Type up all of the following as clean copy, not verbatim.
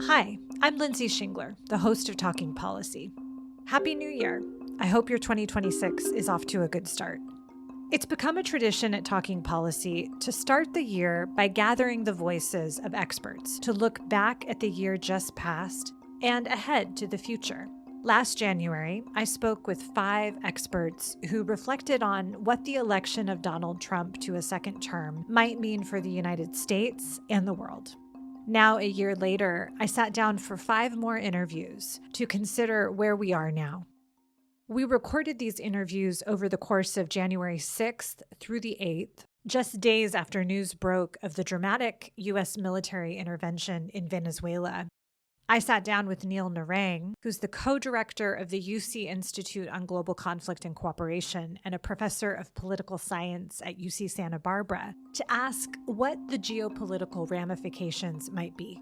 Hi, I'm Lindsay Shingler, the host of Talking Policy. Happy New Year. I hope your 2026 is off to a good start. It's become a tradition at Talking Policy to start the year by gathering the voices of experts to look back at the year just passed and ahead to the future. Last January, I spoke with 5 experts who reflected on what the election of Donald Trump to a second term might mean for the United States and the world. Now, a year later, I sat down for 5 more interviews to consider where we are now. We recorded these interviews over the course of January 6th through the 8th, just days after news broke of the dramatic U.S. military intervention in Venezuela. I sat down with Neil Narang, who's the co-director of the UC Institute on Global Conflict and Cooperation and a professor of political science at UC Santa Barbara, to ask what the geopolitical ramifications might be.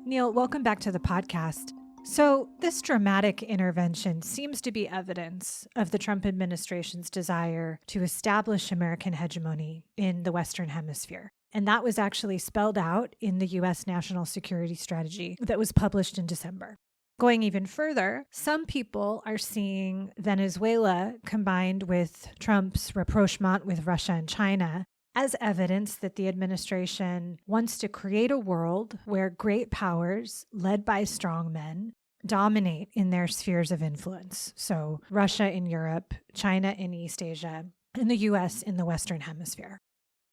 Neil, welcome back to the podcast. So this dramatic intervention seems to be evidence of the Trump administration's desire to establish American hegemony in the Western Hemisphere. And that was actually spelled out in the U.S. National Security Strategy that was published in December. Going even further, some people are seeing Venezuela combined with Trump's rapprochement with Russia and China as evidence that the administration wants to create a world where great powers, led by strong men, dominate in their spheres of influence. So Russia in Europe, China in East Asia, and the U.S. in the Western Hemisphere.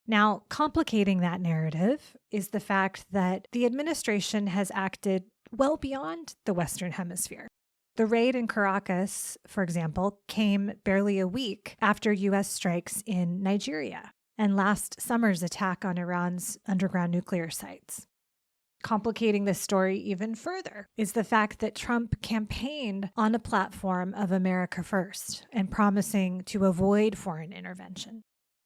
Now, complicating that narrative is the fact that the administration has acted well beyond the Western Hemisphere. The raid in Caracas, for example, came barely a week after U.S. strikes in Nigeria and last summer's attack on Iran's underground nuclear sites. Complicating this story even further is the fact that Trump campaigned on a platform of America first and promising to avoid foreign intervention.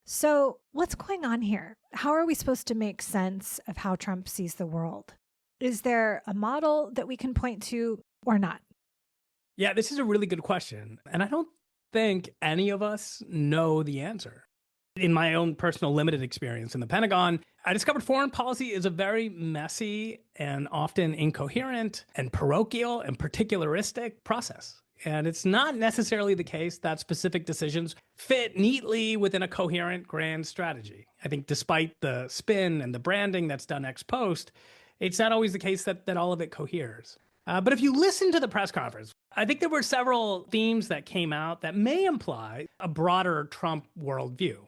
So what's going on here? How are we supposed to make sense of how Trump sees the world? Is there a model that we can point to or not? Yeah, this is a really good question. And I don't think any of us know the answer. In my own personal limited experience in the Pentagon, I discovered foreign policy is a very messy and often incoherent and parochial and particularistic process. And it's not necessarily the case that specific decisions fit neatly within a coherent grand strategy. I think despite the spin and the branding that's done ex post, it's not always the case that all of it coheres. But if you listen to the press conference, I think there were several themes that came out that may imply a broader Trump worldview.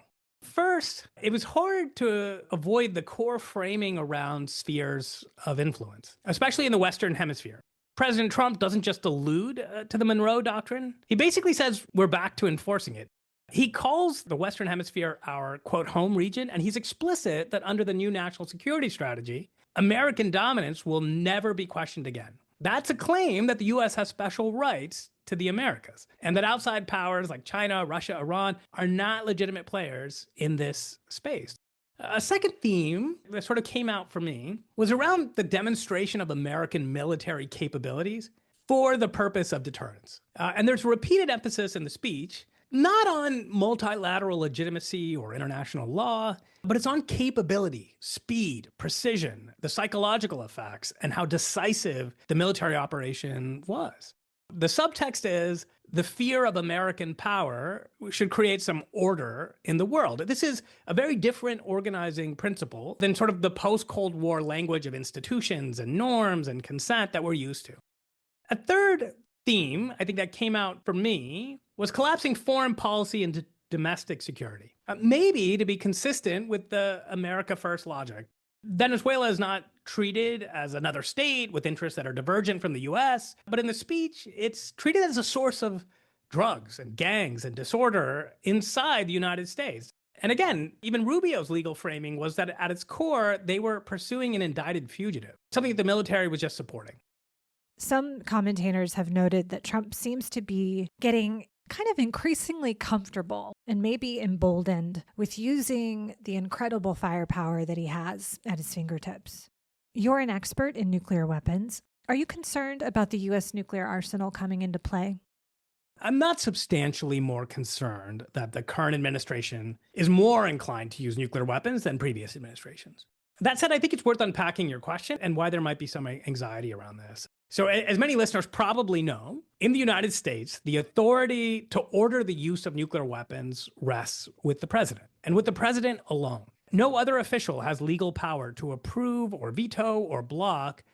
First, it was hard to avoid the core framing around spheres of influence, especially in the Western Hemisphere. President Trump doesn't just allude to the Monroe Doctrine. He basically says we're back to enforcing it. He calls the Western Hemisphere our, quote, home region, and he's explicit that under the new national security strategy, American dominance will never be questioned again. That's a claim that the U.S. has special rights to the Americas, and that outside powers like China, Russia, Iran are not legitimate players in this space. A second theme that sort of came out for me was around the demonstration of American military capabilities for the purpose of deterrence. And there's repeated emphasis in the speech, not on multilateral legitimacy or international law, but it's on capability, speed, precision, the psychological effects, and how decisive the military operation was. The subtext is the fear of American power should create some order in the world. This is a very different organizing principle than sort of the post-Cold War language of institutions and norms and consent that we're used to. A third theme, I think that came out for me, was collapsing foreign policy into domestic security. Maybe to be consistent with the America First logic. Venezuela is not treated as another state with interests that are divergent from the U.S., but in the speech, it's treated as a source of drugs and gangs and disorder inside the United States. And again, even Rubio's legal framing was that at its core, they were pursuing an indicted fugitive, something that the military was just supporting. Some commentators have noted that Trump seems to be getting kind of increasingly comfortable and maybe emboldened with using the incredible firepower that he has at his fingertips. You're an expert in nuclear weapons. Are you concerned about the U.S. nuclear arsenal coming into play? I'm not substantially more concerned that the current administration is more inclined to use nuclear weapons than previous administrations. That said, I think it's worth unpacking your question and why there might be some anxiety around this. So as many listeners probably know, in the United States, the authority to order the use of nuclear weapons rests with the president, and with the president alone. No other official has legal power to approve or veto or block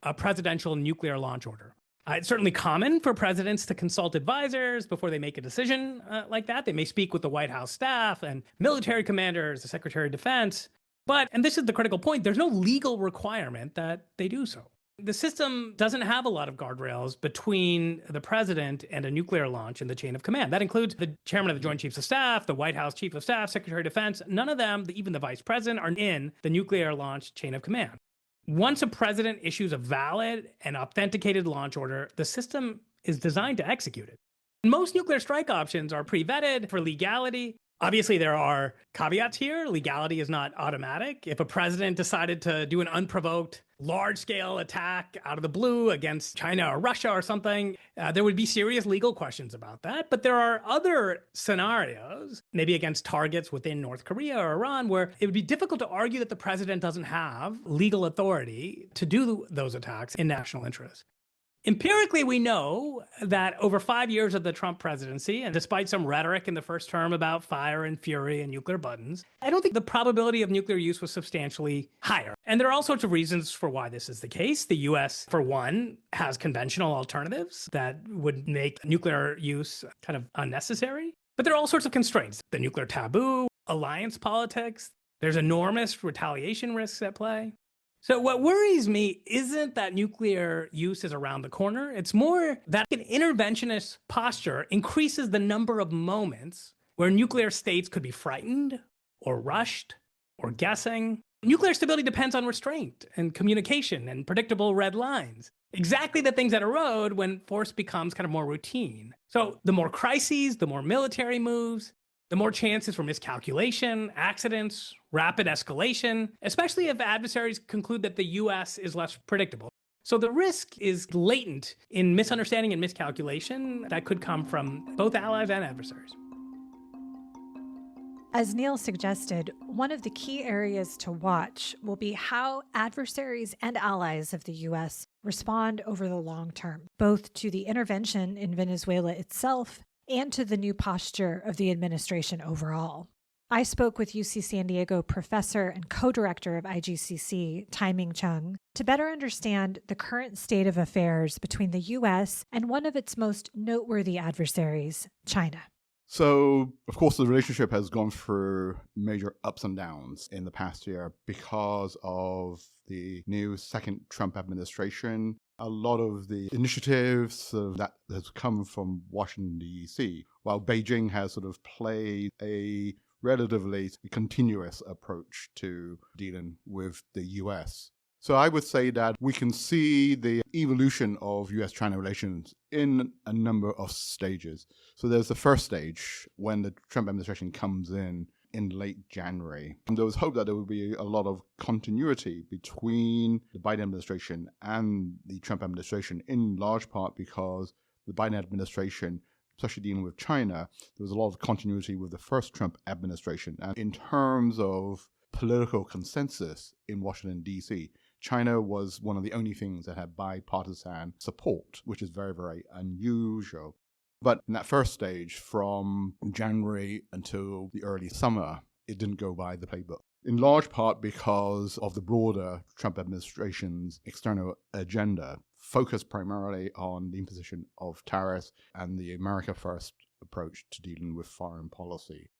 a presidential nuclear launch order. It's certainly common for presidents to consult advisors before they make a decision like that. They may speak with the White House staff and military commanders, the Secretary of Defense. But, and this is the critical point, there's no legal requirement that they do so. The system doesn't have a lot of guardrails between the president and a nuclear launch in the chain of command. That includes the chairman of the Joint Chiefs of Staff, the White House Chief of Staff, Secretary of Defense. None of them, even the vice president, are in the nuclear launch chain of command. Once a president issues a valid and authenticated launch order, the system is designed to execute it. Most nuclear strike options are pre-vetted for legality. Obviously, there are caveats here. Legality is not automatic. If a president decided to do an unprovoked, large-scale attack out of the blue against China or Russia or something, there would be serious legal questions about that. But there are other scenarios, maybe against targets within North Korea or Iran, where it would be difficult to argue that the president doesn't have legal authority to do those attacks in national interest. Empirically, we know that over 5 years of the Trump presidency, and despite some rhetoric in the first term about fire and fury and nuclear buttons, I don't think the probability of nuclear use was substantially higher. And there are all sorts of reasons for why this is the case. The US, for one, has conventional alternatives that would make nuclear use kind of unnecessary. But there are all sorts of constraints. The nuclear taboo, alliance politics, there's enormous retaliation risks at play. So what worries me isn't that nuclear use is around the corner. It's more that an interventionist posture increases the number of moments where nuclear states could be frightened or rushed or guessing. Nuclear stability depends on restraint and communication and predictable red lines. Exactly the things that erode when force becomes kind of more routine. So the more crises, the more military moves, the more chances for miscalculation, accidents, rapid escalation, especially if adversaries conclude that the US is less predictable. So the risk is latent in misunderstanding and miscalculation that could come from both allies and adversaries. As Neil suggested, one of the key areas to watch will be how adversaries and allies of the U.S. respond over the long term, both to the intervention in Venezuela itself and to the new posture of the administration overall. I spoke with UC San Diego professor and co-director of IGCC, Tai-Ming Chung, to better understand the current state of affairs between the U.S. and one of its most noteworthy adversaries, China. So, of course, the relationship has gone through major ups and downs in the past year because of the new second Trump administration. A lot of the initiatives that has come from Washington, D.C., while Beijing has sort of played a relatively continuous approach to dealing with the U.S. So I would say that we can see the evolution of U.S.-China relations in a number of stages. So there's the first stage when the Trump administration comes in late January. And there was hope that there would be a lot of continuity between the Biden administration and the Trump administration, in large part because the Biden administration, especially dealing with China, there was a lot of continuity with the first Trump administration. And in terms of political consensus in Washington, D.C., China was one of the only things that had bipartisan support, which is very, very unusual. But in that first stage, from January until the early summer, it didn't go by the playbook. In large part because of the broader Trump administration's external agenda, focused primarily on the imposition of tariffs and the America First approach to dealing with foreign policy.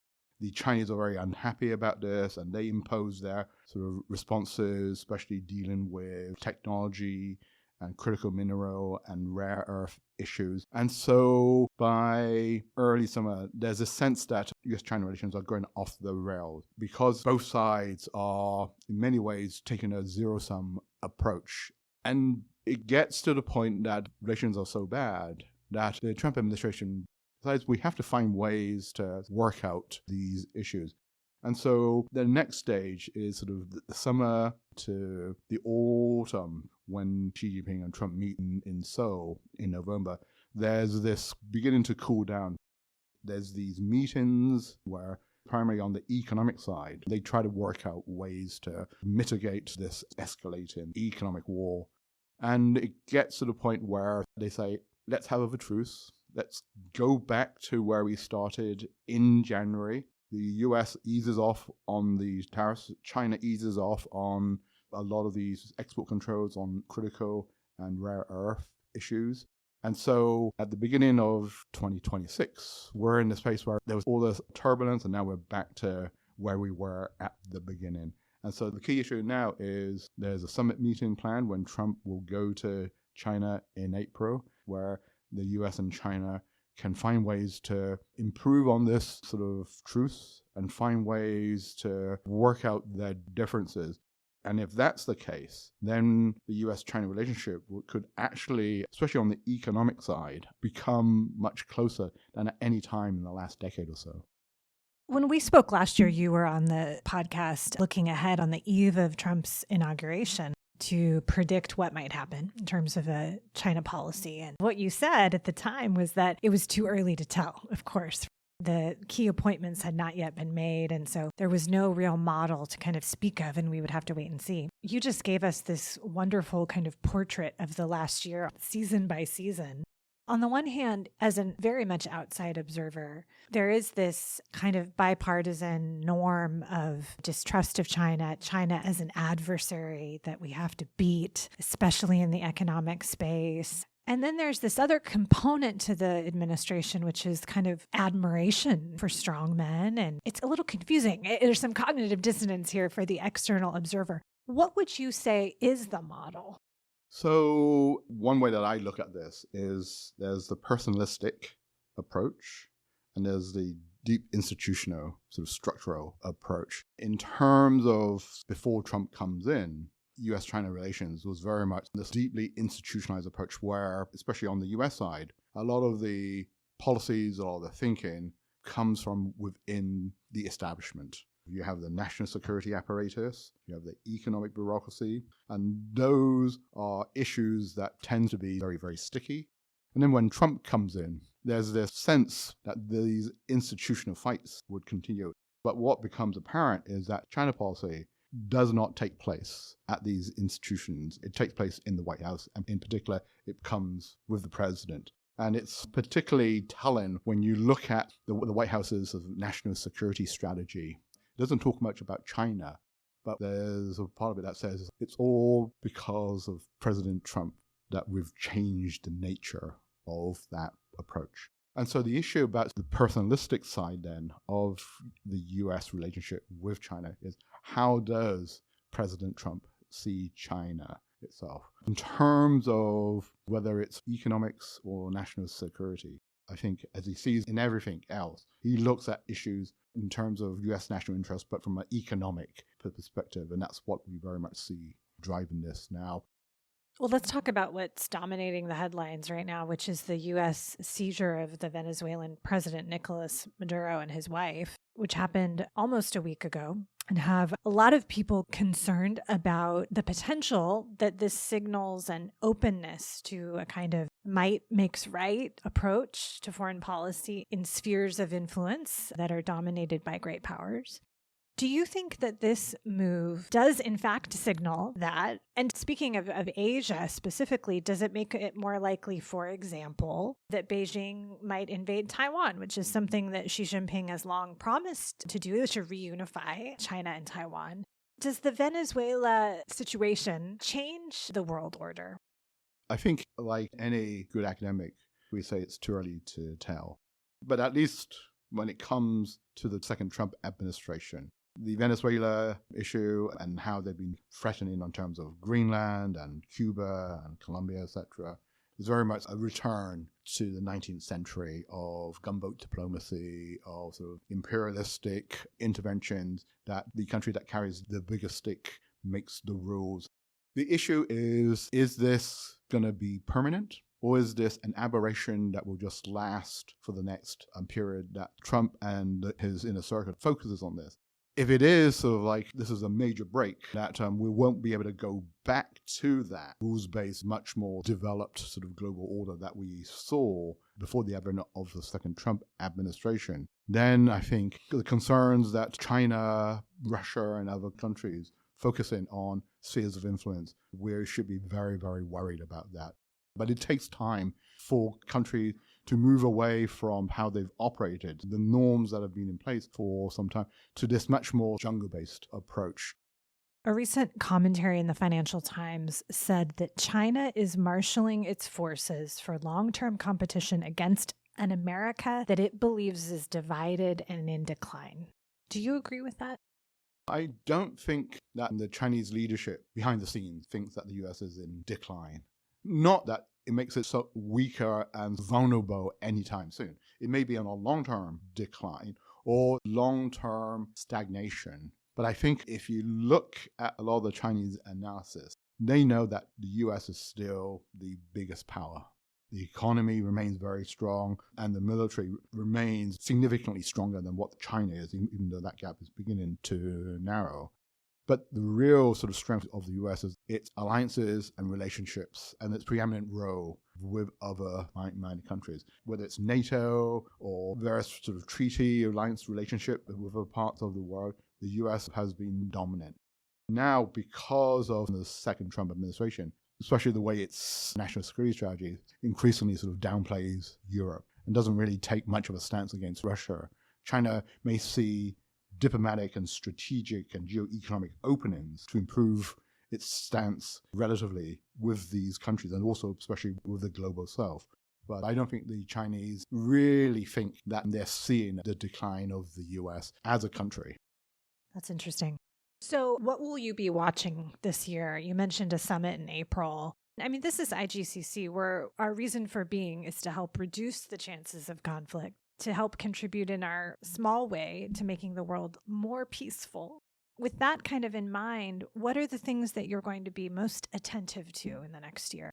The Chinese are very unhappy about this, and they impose their sort of responses, especially dealing with technology and critical mineral and rare earth issues. And so by early summer, there's a sense that US-China relations are going off the rails because both sides are in many ways taking a zero-sum approach. And it gets to the point that relations are so bad that the Trump administration decides we have to find ways to work out these issues. And so the next stage is sort of the summer to the autumn when Xi Jinping and Trump meet in Seoul in November. There's this beginning to cool down. There's these meetings where primarily on the economic side. They try to work out ways to mitigate this escalating economic war. And it gets to the point where they say, let's have a truce. Let's go back to where we started in January. The US eases off on the tariffs. China eases off on a lot of these export controls on critical and rare earth issues. And so at the beginning of 2026, we're in the space where there was all this turbulence, and now we're back to where we were at the beginning. And so the key issue now is there's a summit meeting planned when Trump will go to China in April, where the US and China can find ways to improve on this sort of truce and find ways to work out their differences. And if that's the case, then the US-China relationship could actually, especially on the economic side, become much closer than at any time in the last decade or so. When we spoke last year, you were on the podcast looking ahead on the eve of Trump's inauguration to predict what might happen in terms of a China policy. And what you said at the time was that it was too early to tell, of course. The key appointments had not yet been made, and so there was no real model to kind of speak of, and we would have to wait and see. You just gave us this wonderful kind of portrait of the last year, season by season. On the one hand, as a very much outside observer, there is this kind of bipartisan norm of distrust of China as an adversary that we have to beat, especially in the economic space. And then there's this other component to the administration, which is kind of admiration for strong men. And it's a little confusing. There's some cognitive dissonance here for the external observer. What would you say is the model? So one way that I look at this is there's the personalistic approach and there's the deep institutional sort of structural approach. In terms of before Trump comes in, US-China relations was very much this deeply institutionalized approach where, especially on the US side, a lot of the policies or the thinking comes from within the establishment. You have the national security apparatus, you have the economic bureaucracy, and those are issues that tend to be very, very sticky. And then when Trump comes in, there's this sense that these institutional fights would continue. But what becomes apparent is that China policy does not take place at these institutions. It takes place in the White House, and in particular, it comes with the president. And it's particularly telling when you look at the White House's national security strategy. It doesn't talk much about China, but there's a part of it that says it's all because of President Trump that we've changed the nature of that approach. And so the issue about the personalistic side then of the US relationship with China is how does President Trump see China itself in terms of whether it's economics or national security? I think as he sees in everything else, he looks at issues in terms of US national interest, but from an economic perspective. And that's what we very much see driving this now. Well, let's talk about what's dominating the headlines right now, which is the U.S. seizure of the Venezuelan president, Nicolas Maduro, and his wife, which happened almost a week ago, and have a lot of people concerned about the potential that this signals an openness to a kind of might makes right approach to foreign policy in spheres of influence that are dominated by great powers. Do you think that this move does in fact signal that? And speaking of Asia specifically, does it make it more likely, for example, that Beijing might invade Taiwan, which is something that Xi Jinping has long promised to do, to reunify China and Taiwan? Does the Venezuela situation change the world order? I think, like any good academic, we say it's too early to tell. But at least when it comes to the second Trump administration, the Venezuela issue and how they've been threatening in terms of Greenland and Cuba and Colombia, etc., is very much a return to the 19th century of gunboat diplomacy, of sort of imperialistic interventions that the country that carries the biggest stick makes the rules. The issue is this going to be permanent? Or is this an aberration that will just last for the next period that Trump and his inner circle focuses on this? If it is sort of like this is a major break, that we won't be able to go back to that rules-based, much more developed sort of global order that we saw before the advent of the second Trump administration, then I think the concerns that China, Russia, and other countries focusing on spheres of influence, we should be very, very worried about that. But it takes time for countries to move away from how they've operated, the norms that have been in place for some time, to this much more jungle-based approach. A recent commentary in the Financial Times said that China is marshaling its forces for long-term competition against an America that it believes is divided and in decline. Do you agree with that? I don't think that the Chinese leadership behind the scenes thinks that the US is in decline. Not that it makes it so weaker and vulnerable anytime soon. It may be on a long-term decline or long-term stagnation. But I think if you look at a lot of the Chinese analysis, they know that the US is still the biggest power. The economy remains very strong, and the military remains significantly stronger than what China is, even though that gap is beginning to narrow. But the real sort of strength of the US is its alliances and relationships and its preeminent role with other like-minded countries, whether it's NATO or various sort of treaty alliance relationship with other parts of the world. The US has been dominant. Now, because of the second Trump administration, especially the way its national security strategy increasingly sort of downplays Europe and doesn't really take much of a stance against Russia, China may see diplomatic and strategic and geo-economic openings to improve its stance relatively with these countries and also especially with the global south. But I don't think the Chinese really think that they're seeing the decline of the US as a country. That's interesting. So what will you be watching this year? You mentioned a summit in April. I mean, this is IGCC, where our reason for being is to help reduce the chances of conflict, to help contribute in our small way to making the world more peaceful. With that kind of in mind, what are the things that you're going to be most attentive to in the next year?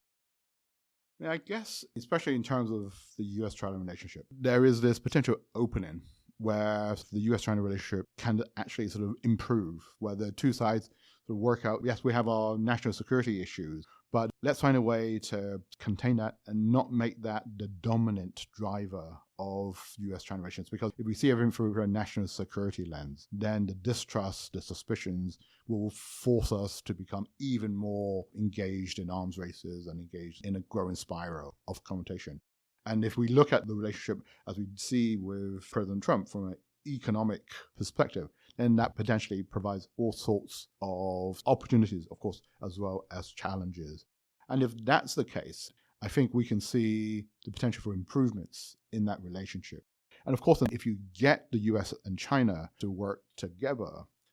I guess, especially in terms of the US-China relationship, there is this potential opening where the US-China relationship can actually sort of improve, where the two sides sort of work out, yes, we have our national security issues, but let's find a way to contain that and not make that the dominant driver of US-China relations. Because if we see everything through a national security lens, then the distrust, the suspicions will force us to become even more engaged in arms races and engaged in a growing spiral of confrontation. And if we look at the relationship as we see with President Trump from an economic perspective, then that potentially provides all sorts of opportunities, of course, as well as challenges. And if that's the case, I think we can see the potential for improvements in that relationship. And of course, if you get the US and China to work together,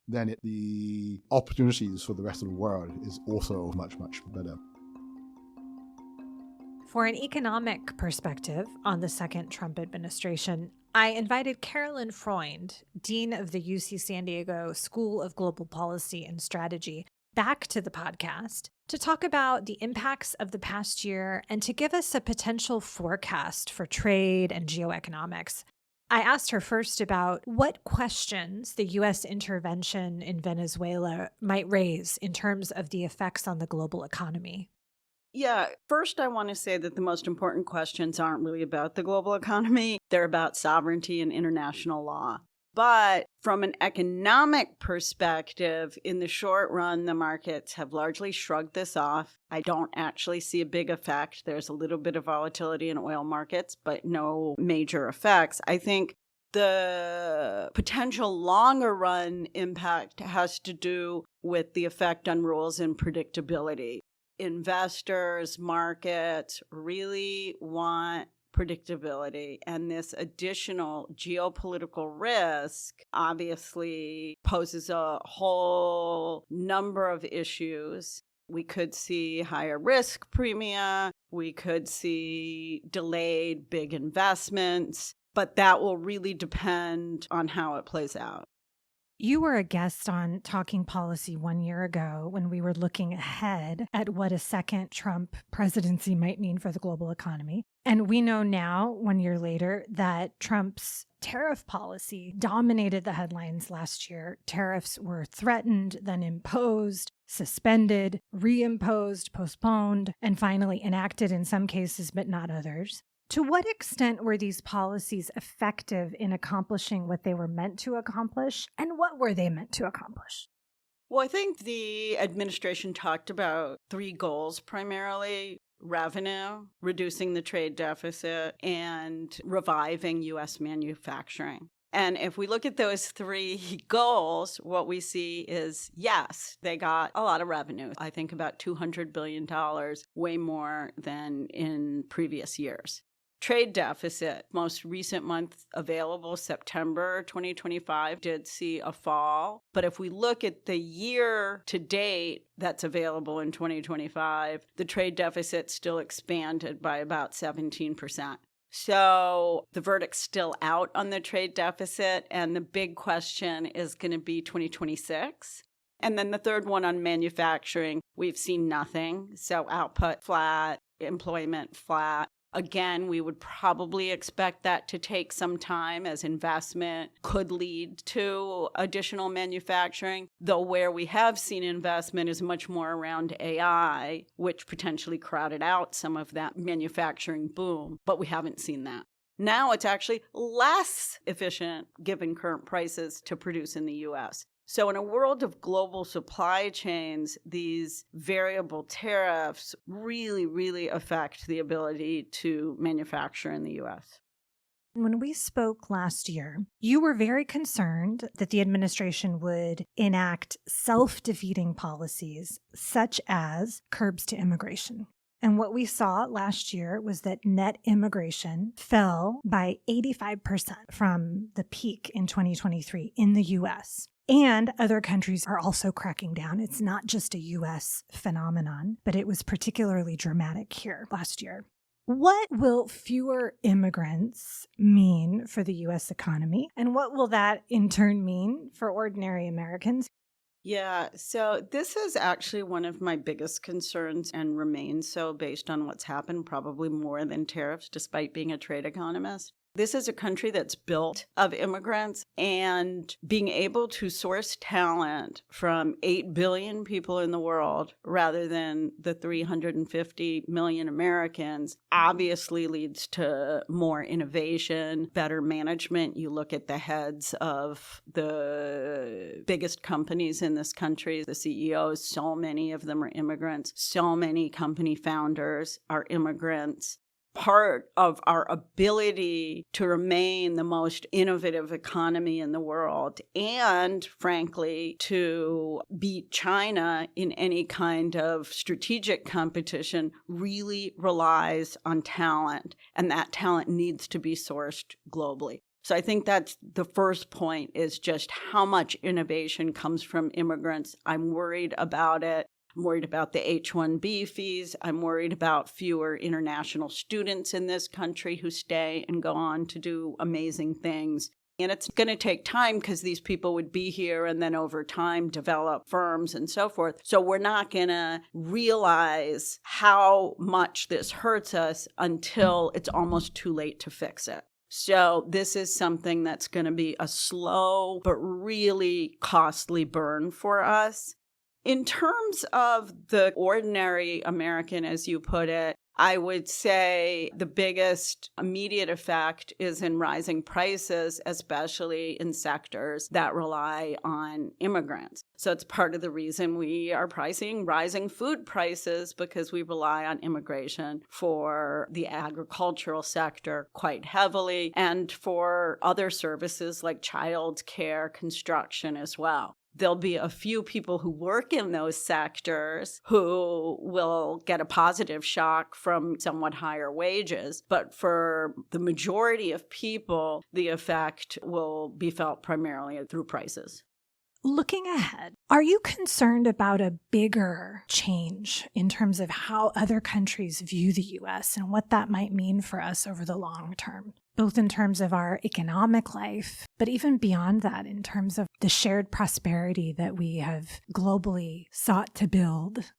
then the opportunities for the rest of the world is also much, much better. For an economic perspective on the second Trump administration, I invited Carolyn Freund, Dean of the UC San Diego School of Global Policy and Strategy, back to the podcast to talk about the impacts of the past year and to give us a potential forecast for trade and geoeconomics. I asked her first about what questions the U.S. intervention in Venezuela might raise in terms of the effects on the global economy. Yeah, first I want to say that the most important questions aren't really about the global economy. They're about sovereignty and international law. But from an economic perspective, in the short run, the markets have largely shrugged this off. I don't actually see a big effect. There's a little bit of volatility in oil markets, but no major effects. I think the potential longer run impact has to do with the effect on rules and predictability. Investors, markets really want predictability, and this additional geopolitical risk obviously poses a whole number of issues. We could see higher risk premia, we could see delayed big investments, but that will really depend on how it plays out. You were a guest on Talking Policy 1 year ago when we were looking ahead at what a second Trump presidency might mean for the global economy. And we know now, 1 year later, that Trump's tariff policy dominated the headlines last year. Tariffs were threatened, then imposed, suspended, reimposed, postponed, and finally enacted in some cases, but not others. To what extent were these policies effective in accomplishing what they were meant to accomplish? And what were they meant to accomplish? Well, I think the administration talked about 3 goals primarily: revenue, reducing the trade deficit, and reviving U.S. manufacturing. And if we look at those 3 goals, what we see is, yes, they got a lot of revenue. I think about $200 billion, way more than in previous years. Trade deficit, most recent month available, September 2025, did see a fall. But if we look at the year to date that's available in 2025, the trade deficit still expanded by about 17%. So the verdict's still out on the trade deficit, and the big question is going to be 2026. And then the third one on manufacturing, we've seen nothing. So output flat, employment flat. Again, we would probably expect that to take some time, as investment could lead to additional manufacturing, though where we have seen investment is much more around AI, which potentially crowded out some of that manufacturing boom, but we haven't seen that. Now it's actually less efficient, given current prices, to produce in the U.S. So in a world of global supply chains, these variable tariffs really, really affect the ability to manufacture in the U.S. When we spoke last year, you were very concerned that the administration would enact self-defeating policies such as curbs to immigration. And what we saw last year was that net immigration fell by 85% from the peak in 2023 in the U.S. And other countries are also cracking down. It's not just a U.S. phenomenon, but it was particularly dramatic here last year. What will fewer immigrants mean for the U.S. economy? And what will that in turn mean for ordinary Americans? Yeah, so this is actually one of my biggest concerns and remains so based on what's happened, probably more than tariffs, despite being a trade economist. This is a country that's built of immigrants, and being able to source talent from 8 billion people in the world rather than the 350 million Americans obviously leads to more innovation, better management. You look at the heads of the biggest companies in this country, the CEOs, so many of them are immigrants. So many company founders are immigrants. Part of our ability to remain the most innovative economy in the world and, frankly, to beat China in any kind of strategic competition really relies on talent, and that talent needs to be sourced globally. So I think that's the first point, is just how much innovation comes from immigrants. I'm worried about it. I'm worried about the H-1B fees. I'm worried about fewer international students in this country who stay and go on to do amazing things. And it's going to take time because these people would be here and then over time develop firms and so forth. So we're not going to realize how much this hurts us until it's almost too late to fix it. So this is something that's going to be a slow but really costly burn for us. In terms of the ordinary American, as you put it, I would say the biggest immediate effect is in rising prices, especially in sectors that rely on immigrants. So it's part of the reason we are pricing rising food prices, because we rely on immigration for the agricultural sector quite heavily and for other services like child care, construction as well. There'll be a few people who work in those sectors who will get a positive shock from somewhat higher wages. But for the majority of people, the effect will be felt primarily through prices. Looking ahead, are you concerned about a bigger change in terms of how other countries view the U.S. and what that might mean for us over the long term, both in terms of our economic life, but even beyond that, in terms of the shared prosperity that we have globally sought to build?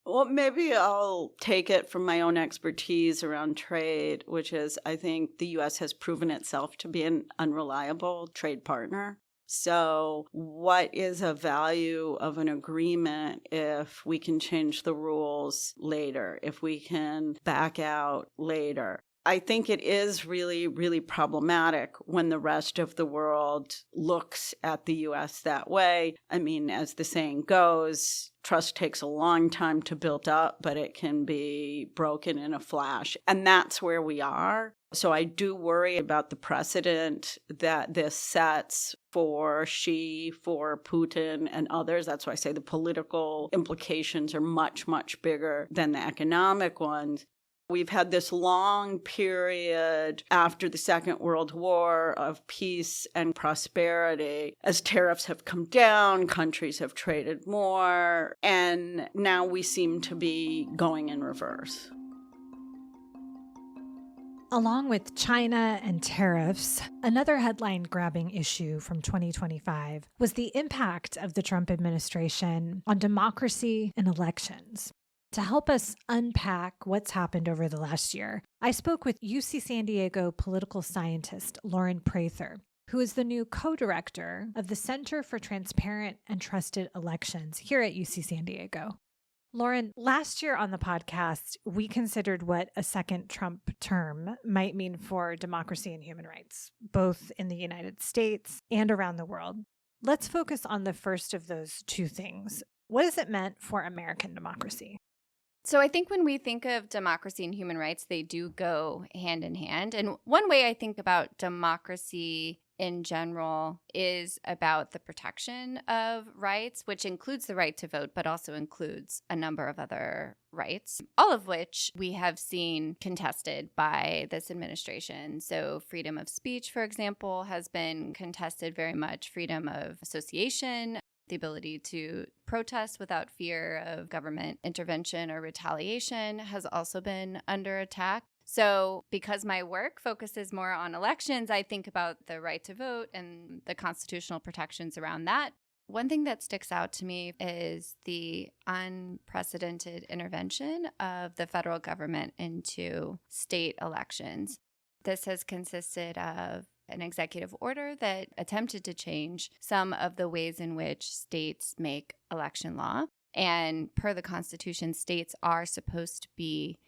Well, maybe I'll take it from my own expertise around trade, which is I think the U.S. has proven itself to be an unreliable trade partner. So, what is a value of an agreement if we can change the rules later, if we can back out later? I think it is really, really problematic when the rest of the world looks at the U.S. that way. I mean, as the saying goes, trust takes a long time to build up, but it can be broken in a flash. And that's where we are. So I do worry about the precedent that this sets for Xi, for Putin, and others. That's why I say the political implications are much, much bigger than the economic ones. We've had this long period after the Second World War of peace and prosperity. As tariffs have come down, countries have traded more, and now we seem to be going in reverse. Along with China and tariffs, another headline-grabbing issue from 2025 was the impact of the Trump administration on democracy and elections. To help us unpack what's happened over the last year, I spoke with UC San Diego political scientist Lauren Prather, who is the new co-director of the Center for Transparent and Trusted Elections here at UC San Diego. Lauren, last year on the podcast, we considered what a second Trump term might mean for democracy and human rights, both in the United States and around the world. Let's focus on the first of those two things. What has it meant for American democracy? So I think when we think of democracy and human rights, they do go hand in hand. And one way I think about democracy in general is about the protection of rights, which includes the right to vote, but also includes a number of other rights, all of which we have seen contested by this administration. So freedom of speech, for example, has been contested very much. Freedom of association, the ability to protest without fear of government intervention or retaliation has also been under attack. So because my work focuses more on elections, I think about the right to vote and the constitutional protections around that. One thing that sticks out to me is the unprecedented intervention of the federal government into state elections. This has consisted of an executive order that attempted to change some of the ways in which states make election law. And per the Constitution, states are supposed to be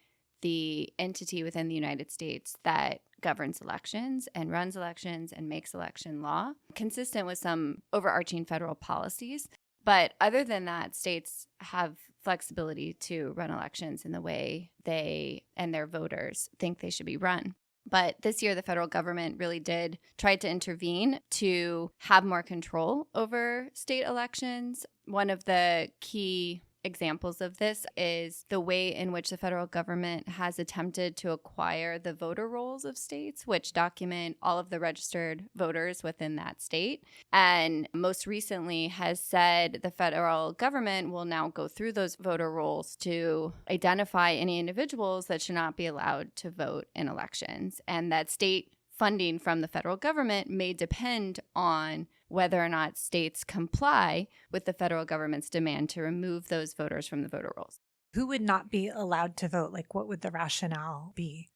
the entity within the United States that governs elections and runs elections and makes election law, consistent with some overarching federal policies. But other than that, states have flexibility to run elections in the way they and their voters think they should be run. But this year, the federal government really did try to intervene to have more control over state elections. One of the key examples of this is the way in which the federal government has attempted to acquire the voter rolls of states, which document all of the registered voters within that state. And most recently has said the federal government will now go through those voter rolls to identify any individuals that should not be allowed to vote in elections, and that state funding from the federal government may depend on whether or not states comply with the federal government's demand to remove those voters from the voter rolls. Who would not be allowed to vote? Like, what would the rationale be?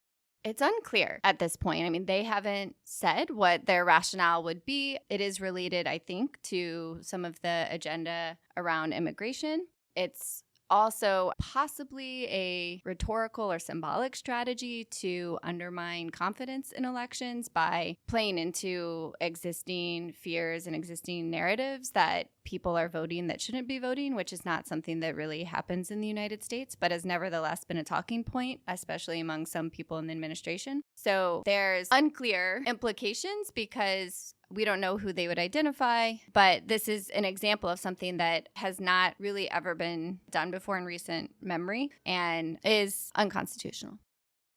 It's unclear at this point. I mean, they haven't said what their rationale would be. It is related, I think, to some of the agenda around immigration. It's also possibly a rhetorical or symbolic strategy to undermine confidence in elections by playing into existing fears and existing narratives that people are voting that shouldn't be voting, which is not something that really happens in the United States, but has nevertheless been a talking point, especially among some people in the administration. So there's unclear implications because we don't know who they would identify, but this is an example of something that has not really ever been done before in recent memory and is unconstitutional.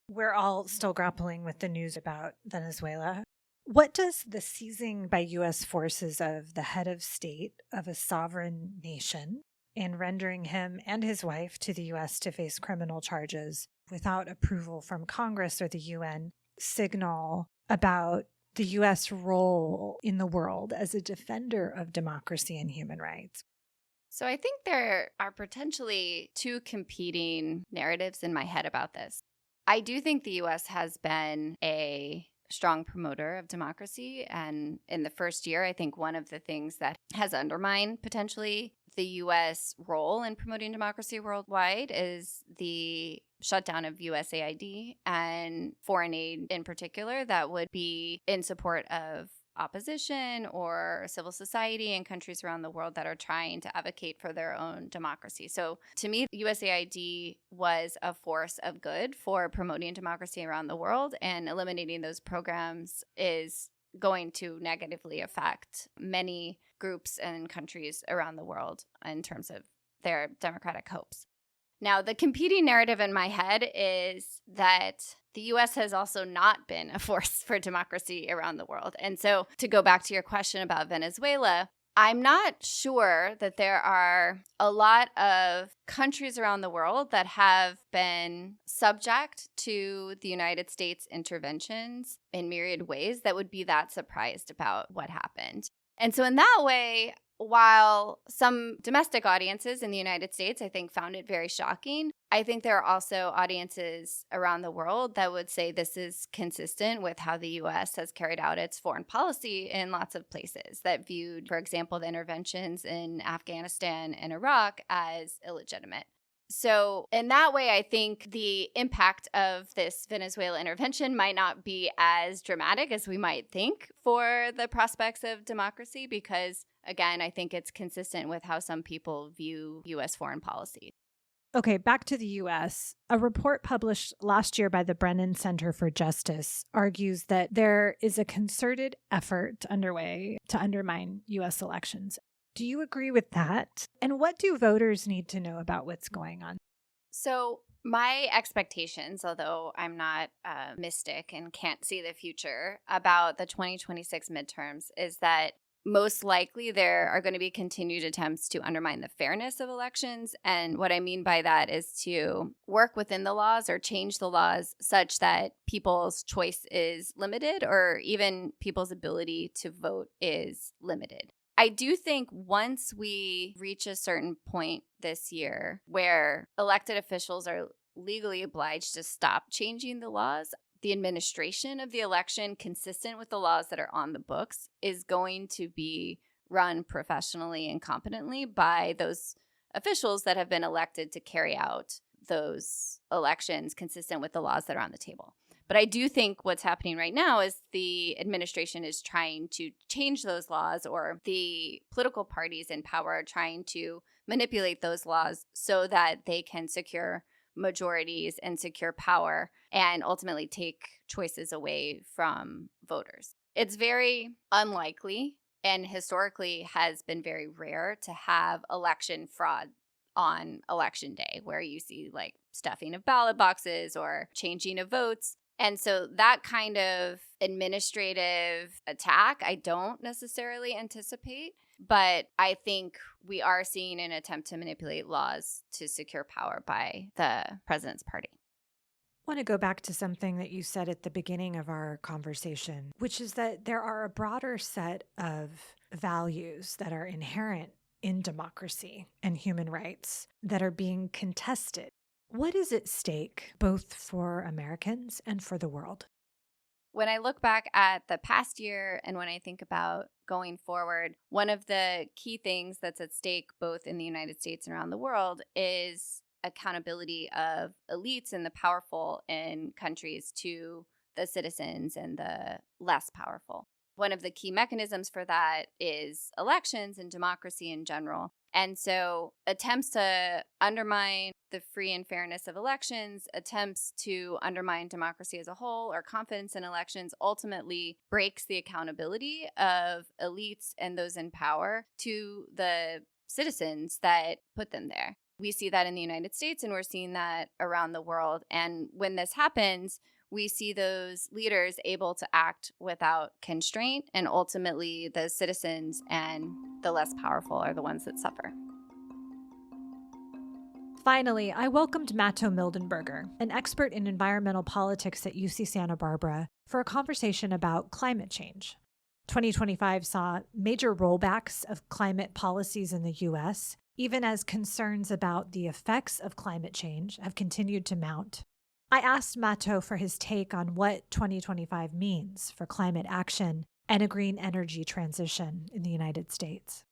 We're all still grappling with the news about Venezuela. What does the seizing by U.S. forces of the head of state of a sovereign nation and rendering him and his wife to the U.S. to face criminal charges without approval from Congress or the UN signal about the U.S. role in the world as a defender of democracy and human rights? So I think there are potentially two competing narratives in my head about this. I do think the U.S. has been a strong promoter of democracy. And in the first year, I think one of the things that has undermined potentially the U.S. role in promoting democracy worldwide is the shutdown of USAID and foreign aid in particular that would be in support of opposition or civil society in countries around the world that are trying to advocate for their own democracy. So to me, USAID was a force of good for promoting democracy around the world, and eliminating those programs is going to negatively affect many groups and countries around the world in terms of their democratic hopes. Now, the competing narrative in my head is that the U.S. has also not been a force for democracy around the world. And so to go back to your question about Venezuela, I'm not sure that there are a lot of countries around the world that have been subject to the United States interventions in myriad ways that would be that surprised about what happened. And so in that way, while some domestic audiences in the United States, I think, found it very shocking, I think there are also audiences around the world that would say this is consistent with how the U.S. has carried out its foreign policy in lots of places that viewed, for example, the interventions in Afghanistan and Iraq as illegitimate. So in that way, I think the impact of this Venezuela intervention might not be as dramatic as we might think for the prospects of democracy because, again, I think it's consistent with how some people view U.S. foreign policy. Okay, back to the U.S. A report published last year by the Brennan Center for Justice argues that there is a concerted effort underway to undermine U.S. elections. Do you agree with that? And what do voters need to know about what's going on? So my expectations, although I'm not a mystic and can't see the future, about the 2026 midterms is that most likely there are going to be continued attempts to undermine the fairness of elections. And what I mean by that is to work within the laws or change the laws such that people's choice is limited or even people's ability to vote is limited. I do think once we reach a certain point this year where elected officials are legally obliged to stop changing the laws, the administration of the election, consistent with the laws that are on the books, is going to be run professionally and competently by those officials that have been elected to carry out those elections consistent with the laws that are on the table. But I do think what's happening right now is the administration is trying to change those laws, or the political parties in power are trying to manipulate those laws so that they can secure majorities and secure power and ultimately take choices away from voters. It's very unlikely and historically has been very rare to have election fraud on election day where you see like stuffing of ballot boxes or changing of votes. And so that kind of administrative attack, I don't necessarily anticipate, but I think we are seeing an attempt to manipulate laws to secure power by the president's party. I want to go back to something that you said at the beginning of our conversation, which is that there are a broader set of values that are inherent in democracy and human rights that are being contested. What is at stake, both for Americans and for the world? When I look back at the past year and when I think about going forward, one of the key things that's at stake both in the United States and around the world is accountability of elites and the powerful in countries to the citizens and the less powerful. One of the key mechanisms for that is elections and democracy in general. And so attempts to undermine the free and fairness of elections, attempts to undermine democracy as a whole, or confidence in elections ultimately breaks the accountability of elites and those in power to the citizens that put them there. We see that in the United States and we're seeing that around the world. And when this happens, we see those leaders able to act without constraint, and ultimately the citizens and the less powerful are the ones that suffer. Finally, I welcomed Matto Mildenberger, an expert in environmental politics at UC Santa Barbara, for a conversation about climate change. 2025 saw major rollbacks of climate policies in the U.S., even as concerns about the effects of climate change have continued to mount. I asked Matto for his take on what 2025 means for climate action and a green energy transition in the United States.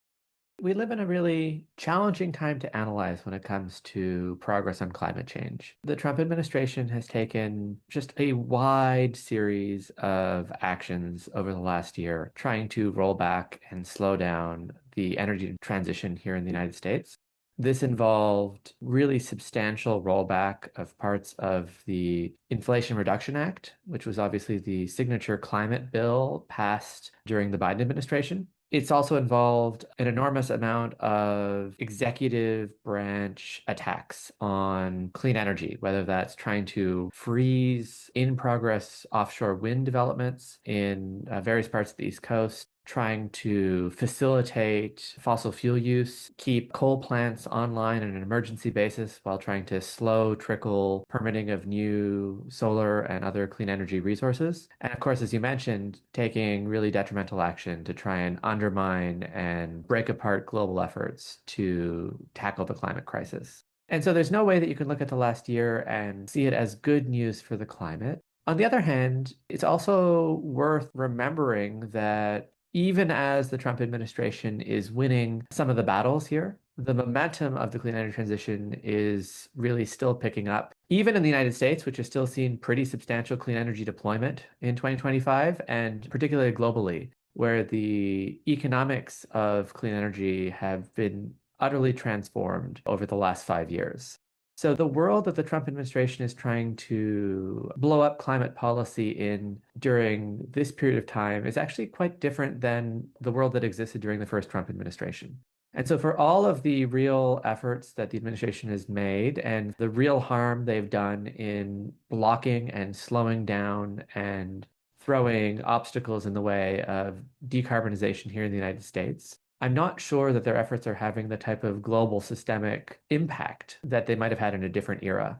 We live in a really challenging time to analyze when it comes to progress on climate change. The Trump administration has taken just a wide series of actions over the last year, trying to roll back and slow down the energy transition here in the United States. This involved really substantial rollback of parts of the Inflation Reduction Act, which was obviously the signature climate bill passed during the Biden administration. It's also involved an enormous amount of executive branch attacks on clean energy, whether that's trying to freeze in progress offshore wind developments in various parts of the East Coast, trying to facilitate fossil fuel use, keep coal plants online on an emergency basis while trying to slow trickle permitting of new solar and other clean energy resources. And of course, as you mentioned, taking really detrimental action to try and undermine and break apart global efforts to tackle the climate crisis. And so there's no way that you can look at the last year and see it as good news for the climate. On the other hand, it's also worth remembering that even as the Trump administration is winning some of the battles here, the momentum of the clean energy transition is really still picking up. Even in the United States, which has still seen pretty substantial clean energy deployment in 2025, and particularly globally, where the economics of clean energy have been utterly transformed over the last 5 years. So the world that the Trump administration is trying to blow up climate policy in during this period of time is actually quite different than the world that existed during the first Trump administration. And so for all of the real efforts that the administration has made and the real harm they've done in blocking and slowing down and throwing obstacles in the way of decarbonization here in the United States, I'm not sure that their efforts are having the type of global systemic impact that they might have had in a different era.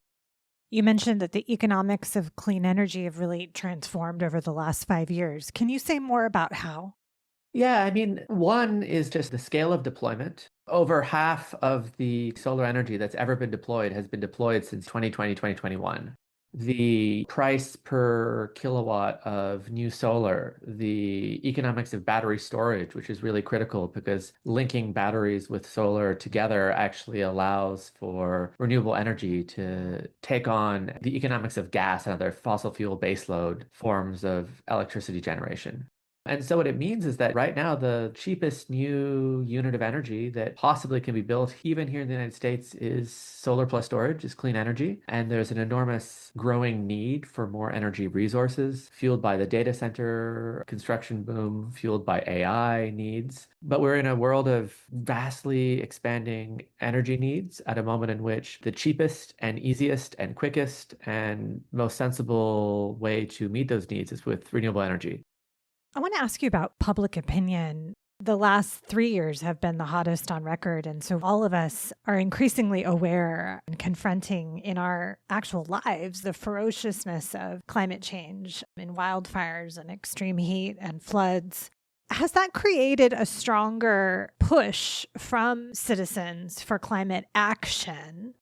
You mentioned that the economics of clean energy have really transformed over the last 5 years. Can you say more about how? Yeah, I mean, one is just the scale of deployment. Over half of the solar energy that's ever been deployed has been deployed since 2020, 2021. The price per kilowatt of new solar, the economics of battery storage, which is really critical because linking batteries with solar together actually allows for renewable energy to take on the economics of gas and other fossil fuel baseload forms of electricity generation. And so what it means is that right now, the cheapest new unit of energy that possibly can be built, even here in the United States, is solar plus storage, is clean energy. And there's an enormous growing need for more energy resources, fueled by the data center construction boom, fueled by AI needs. But we're in a world of vastly expanding energy needs at a moment in which the cheapest and easiest and quickest and most sensible way to meet those needs is with renewable energy. I want to ask you about public opinion. The last 3 years have been the hottest on record. And so all of us are increasingly aware and confronting in our actual lives the ferociousness of climate change in wildfires and extreme heat and floods. Has that created a stronger push from citizens for climate action?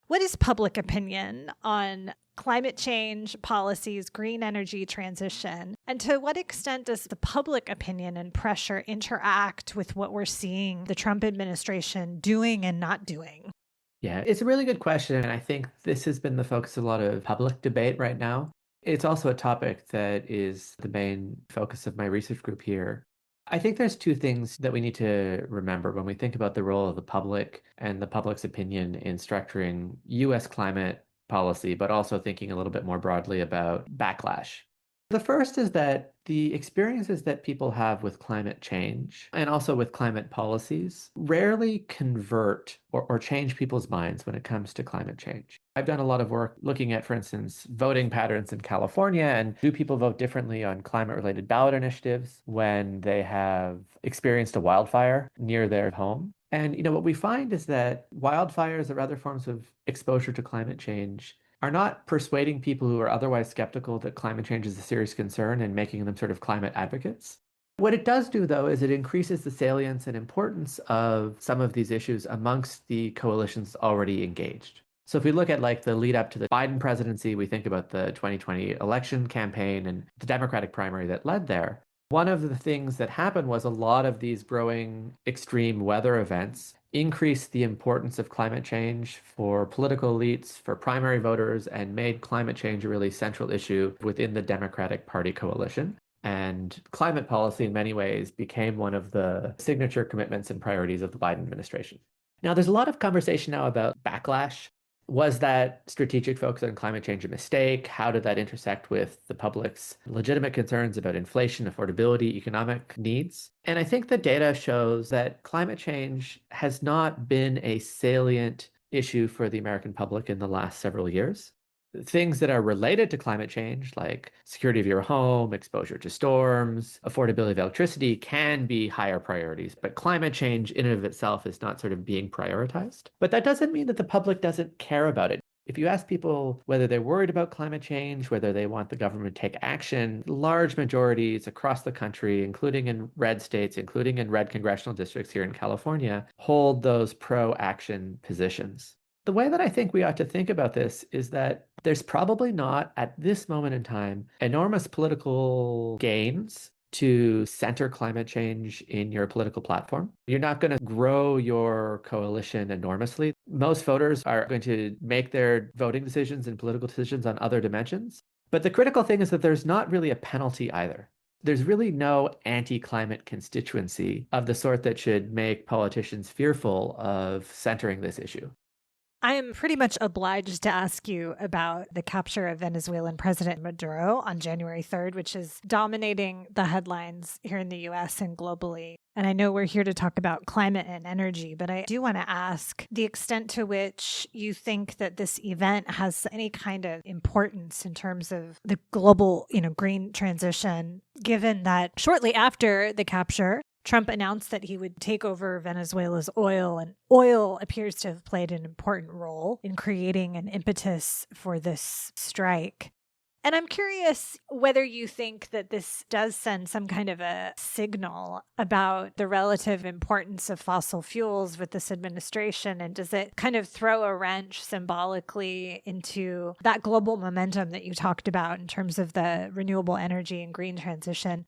What is public opinion on climate change policies, green energy transition? And to what extent does the public opinion and pressure interact with what we're seeing the Trump administration doing and not doing? Yeah, it's a really good question. And I think this has been the focus of a lot of public debate right now. It's also a topic that is the main focus of my research group here. I think there's two things that we need to remember when we think about the role of the public and the public's opinion in structuring US climate policy, but also thinking a little bit more broadly about backlash. The first is that the experiences that people have with climate change and also with climate policies rarely convert or change people's minds when it comes to climate change. I've done a lot of work looking at, for instance, voting patterns in California, and do people vote differently on climate-related ballot initiatives when they have experienced a wildfire near their home? And what we find is that wildfires or other forms of exposure to climate change are not persuading people who are otherwise skeptical that climate change is a serious concern and making them sort of climate advocates. What it does do, though, is it increases the salience and importance of some of these issues amongst the coalitions already engaged. So if we look at like the lead up to the Biden presidency, we think about the 2020 election campaign and the Democratic primary that led there. One of the things that happened was a lot of these growing extreme weather events increased the importance of climate change for political elites, for primary voters, and made climate change a really central issue within the Democratic Party coalition. And climate policy, in many ways, became one of the signature commitments and priorities of the Biden administration. Now, there's a lot of conversation now about backlash. Was that strategic focus on climate change a mistake? How did that intersect with the public's legitimate concerns about inflation, affordability, economic needs? And I think the data shows that climate change has not been a salient issue for the American public in the last several years. Things that are related to climate change, like security of your home, exposure to storms, affordability of electricity, can be higher priorities. But climate change in and of itself is not sort of being prioritized. But that doesn't mean that the public doesn't care about it. If you ask people whether they're worried about climate change, whether they want the government to take action, large majorities across the country, including in red states, including in red congressional districts here in California, hold those pro-action positions. The way that I think we ought to think about this is that there's probably not, at this moment in time, enormous political gains to center climate change in your political platform. You're not going to grow your coalition enormously. Most voters are going to make their voting decisions and political decisions on other dimensions. But the critical thing is that there's not really a penalty either. There's really no anti-climate constituency of the sort that should make politicians fearful of centering this issue. I am pretty much obliged to ask you about the capture of Venezuelan President Maduro on January 3rd, which is dominating the headlines here in the US and globally. And I know we're here to talk about climate and energy, but I do want to ask the extent to which you think that this event has any kind of importance in terms of the global, green transition, given that shortly after the capture, Trump announced that he would take over Venezuela's oil, and oil appears to have played an important role in creating an impetus for this strike. And I'm curious whether you think that this does send some kind of a signal about the relative importance of fossil fuels with this administration, and does it kind of throw a wrench symbolically into that global momentum that you talked about in terms of the renewable energy and green transition?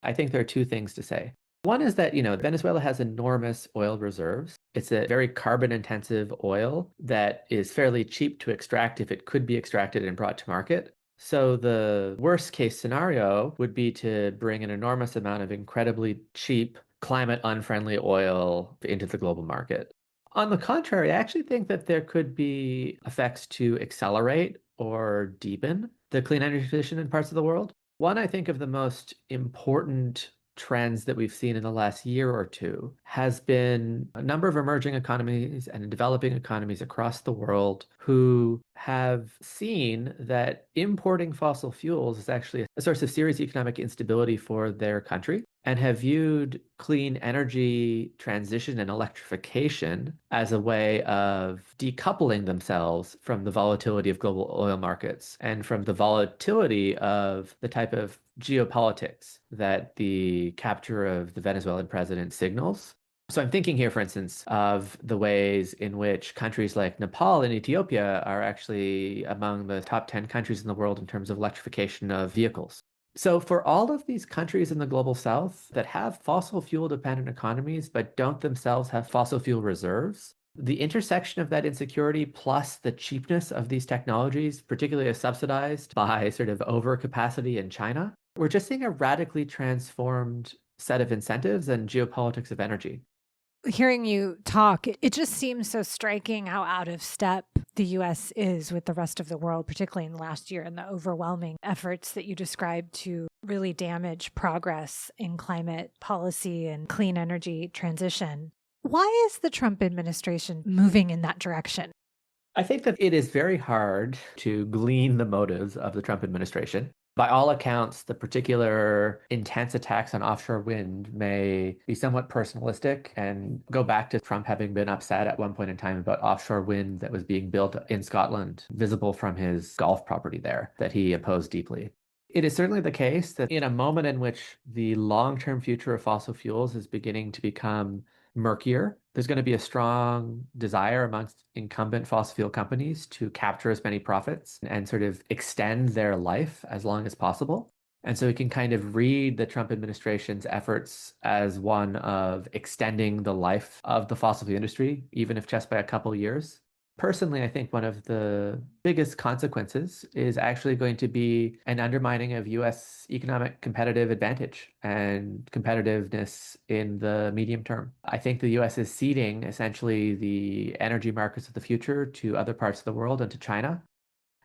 I think there are two things to say. One is that, Venezuela has enormous oil reserves. It's a very carbon-intensive oil that is fairly cheap to extract if it could be extracted and brought to market. So the worst case scenario would be to bring an enormous amount of incredibly cheap, climate-unfriendly oil into the global market. On the contrary, I actually think that there could be effects to accelerate or deepen the clean energy transition in parts of the world. One, I think, of the most important trends that we've seen in the last year or two has been a number of emerging economies and developing economies across the world who have seen that importing fossil fuels is actually a source of serious economic instability for their country, and have viewed clean energy transition and electrification as a way of decoupling themselves from the volatility of global oil markets and from the volatility of the type of geopolitics that the capture of the Venezuelan president signals. So I'm thinking here, for instance, of the ways in which countries like Nepal and Ethiopia are actually among the top 10 countries in the world in terms of electrification of vehicles. So for all of these countries in the global south that have fossil fuel dependent economies, but don't themselves have fossil fuel reserves, the intersection of that insecurity plus the cheapness of these technologies, particularly as subsidized by sort of overcapacity in China, we're just seeing a radically transformed set of incentives and geopolitics of energy. Hearing you talk, it just seems so striking how out of step the US is with the rest of the world, particularly in the last year, and the overwhelming efforts that you described to really damage progress in climate policy and clean energy transition. Why is the Trump administration moving in that direction? I think that it is very hard to glean the motives of the Trump administration. By all accounts, the particular intense attacks on offshore wind may be somewhat personalistic and go back to Trump having been upset at one point in time about offshore wind that was being built in Scotland, visible from his golf property there, that he opposed deeply. It is certainly the case that in a moment in which the long-term future of fossil fuels is beginning to become murkier, there's going to be a strong desire amongst incumbent fossil fuel companies to capture as many profits and sort of extend their life as long as possible. And so we can kind of read the Trump administration's efforts as one of extending the life of the fossil fuel industry, even if just by a couple years. Personally, I think one of the biggest consequences is actually going to be an undermining of US economic competitive advantage and competitiveness in the medium term. I think the US is ceding essentially the energy markets of the future to other parts of the world and to China.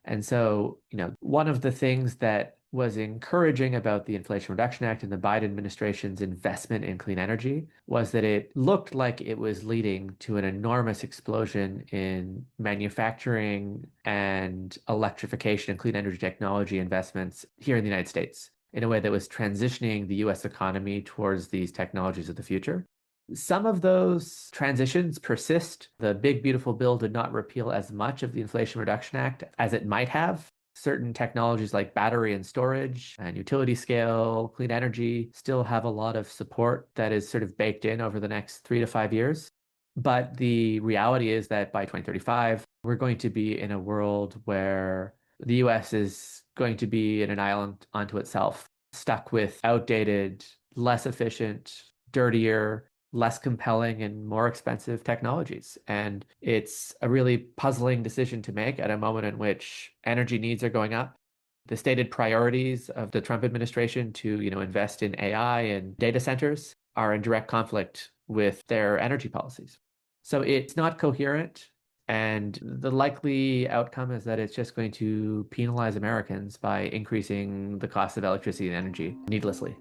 And so, one of the things that was encouraging about the Inflation Reduction Act and the Biden administration's investment in clean energy was that it looked like it was leading to an enormous explosion in manufacturing and electrification and clean energy technology investments here in the United States in a way that was transitioning the US economy towards these technologies of the future. Some of those transitions persist. The Big Beautiful Bill did not repeal as much of the Inflation Reduction Act as it might have. Certain technologies like battery and storage and utility scale, clean energy still have a lot of support that is sort of baked in over the next 3 to 5 years. But the reality is that by 2035, we're going to be in a world where the US is going to be in an island unto itself, stuck with outdated, less efficient, dirtier, less compelling and more expensive technologies. And it's a really puzzling decision to make at a moment in which energy needs are going up. The stated priorities of the Trump administration to, invest in AI and data centers are in direct conflict with their energy policies. So it's not coherent. And the likely outcome is that it's just going to penalize Americans by increasing the cost of electricity and energy needlessly.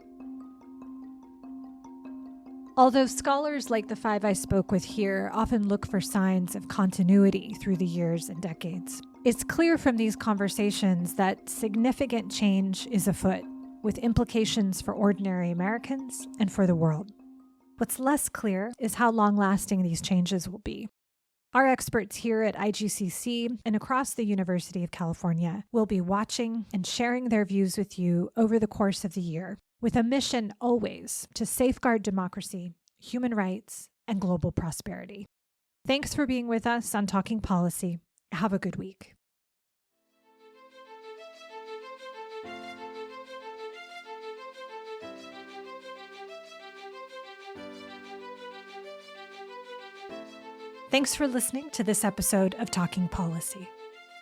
Although scholars like the 5 I spoke with here often look for signs of continuity through the years and decades, it's clear from these conversations that significant change is afoot, with implications for ordinary Americans and for the world. What's less clear is how long-lasting these changes will be. Our experts here at IGCC and across the University of California will be watching and sharing their views with you over the course of the year, with a mission always to safeguard democracy, human rights, and global prosperity. Thanks for being with us on Talking Policy. Have a good week. Thanks for listening to this episode of Talking Policy.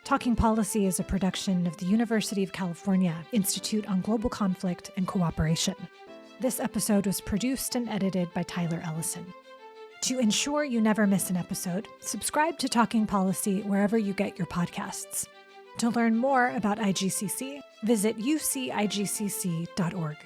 Talking Policy is a production of the University of California Institute on Global Conflict and Cooperation. This episode was produced and edited by Tyler Ellison. To ensure you never miss an episode, subscribe to Talking Policy wherever you get your podcasts. To learn more about IGCC, visit ucigcc.org.